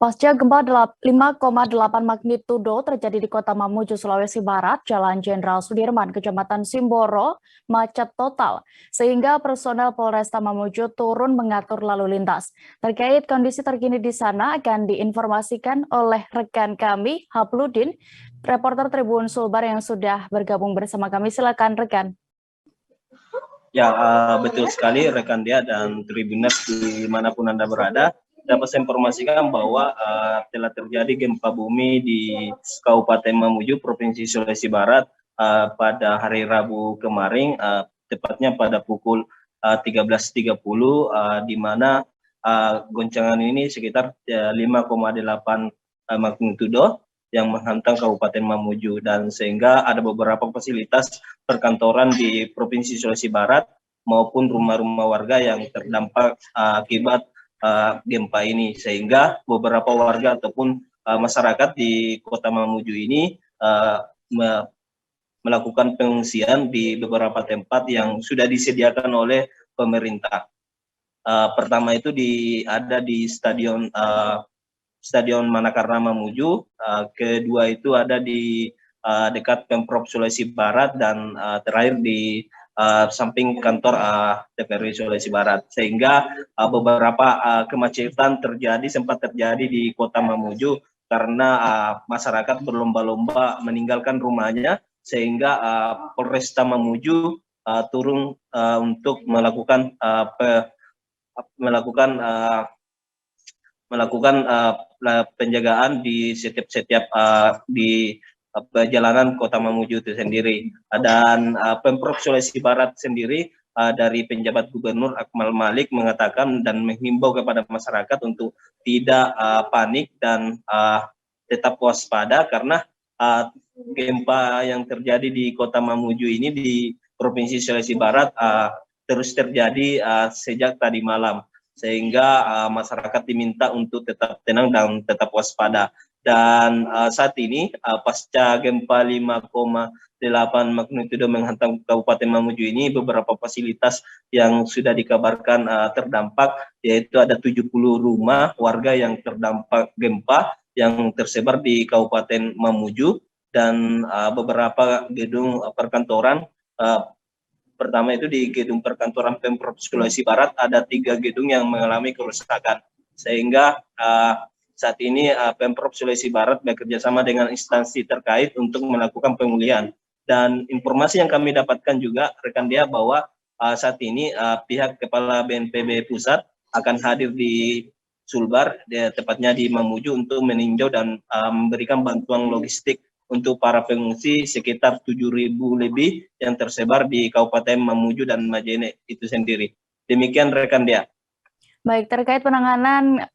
Pasca gempa 5,8 magnitudo terjadi di Kota Mamuju, Sulawesi Barat, Jalan Jenderal Sudirman, Kecamatan Simboro, macet total, sehingga personel Polresta Mamuju turun mengatur lalu lintas. Terkait kondisi terkini di sana akan diinformasikan oleh rekan kami, Hapludin, reporter Tribun Sulbar yang sudah bergabung bersama kami. Silakan rekan. Ya, betul sekali rekan dia dan Tribuners dimanapun Anda berada. Dapat saya informasikan bahwa telah terjadi gempa bumi di Kabupaten Mamuju, Provinsi Sulawesi Barat pada hari Rabu kemarin, tepatnya pada pukul 13.30, di mana goncangan ini sekitar 5,8 magnitudo yang menghantam Kabupaten Mamuju, dan sehingga ada beberapa fasilitas perkantoran di Provinsi Sulawesi Barat maupun rumah-rumah warga yang terdampak akibat gempa ini, sehingga beberapa warga ataupun masyarakat di Kota Mamuju ini melakukan pengungsian di beberapa tempat yang sudah disediakan oleh pemerintah. Pertama itu ada di Stadion Manakarna Mamuju, kedua itu ada di dekat Pemprov Sulawesi Barat, dan terakhir di samping kantor DPRD Sulawesi Barat, sehingga beberapa kemacetan sempat terjadi di Kota Mamuju karena masyarakat berlomba-lomba meninggalkan rumahnya, sehingga Polresta Mamuju turun untuk melakukan penjagaan di setiap di perjalanan Kota Mamuju itu sendiri. Dan Pemprov Sulawesi Barat sendiri dari penjabat Gubernur Akmal Malik mengatakan dan menghimbau kepada masyarakat untuk tidak panik dan tetap waspada, karena gempa yang terjadi di Kota Mamuju ini di Provinsi Sulawesi Barat terus terjadi sejak tadi malam, sehingga masyarakat diminta untuk tetap tenang dan tetap waspada. Dan saat ini pasca gempa 5,8 magnitudo menghantam Kabupaten Mamuju ini, beberapa fasilitas yang sudah dikabarkan terdampak, yaitu ada 70 rumah warga yang terdampak gempa yang tersebar di Kabupaten Mamuju, dan beberapa gedung perkantoran. Pertama itu di gedung perkantoran Pemprov Sulawesi Barat ada 3 gedung yang mengalami kerusakan, sehingga saat ini Pemprov Sulawesi Barat bekerjasama dengan instansi terkait untuk melakukan pemulihan. Dan informasi yang kami dapatkan juga rekan dia bahwa saat ini pihak Kepala BNPB Pusat akan hadir di Sulbar, tepatnya di Mamuju, untuk meninjau dan memberikan bantuan logistik untuk para pengungsi sekitar 7.000 lebih yang tersebar di Kabupaten Mamuju dan Majene itu sendiri. Demikian rekan dia. Baik, terkait penanganan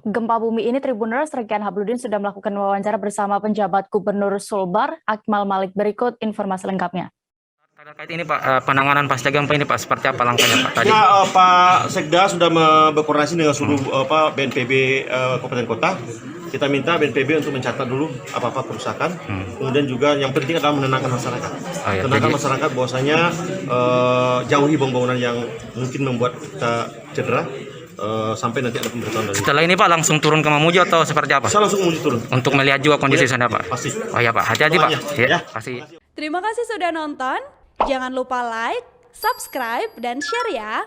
gempa bumi ini, Tribuners, rekan Hapludin sudah melakukan wawancara bersama penjabat Gubernur Sulbar, Akmal Malik. Berikut informasi lengkapnya. Terkait ini Pak, penanganan pasca gempa ini Pak, seperti apa langkahnya Pak tadi? Ya, Pak Sekda sudah berkoordinasi dengan seluruh BNPB Kabupaten Kota. Kita minta BNPB untuk mencatat dulu apa-apa kerusakan. Kemudian juga yang penting adalah menenangkan masyarakat. Tenangkan masyarakat bahwasanya jauhi bangunan yang mungkin membuat kita cedera. Sampai nanti ada pemberitahuan dari. Setelah ini Pak langsung turun ke Mamuju atau seperti apa? Saya langsung Mamuju turun. Untuk melihat juga kondisi sana Pak? Pasti. Oh ya Pak, hati-hati Pak. Ya, kasih. Terima kasih sudah nonton. Jangan lupa like, subscribe, dan share ya.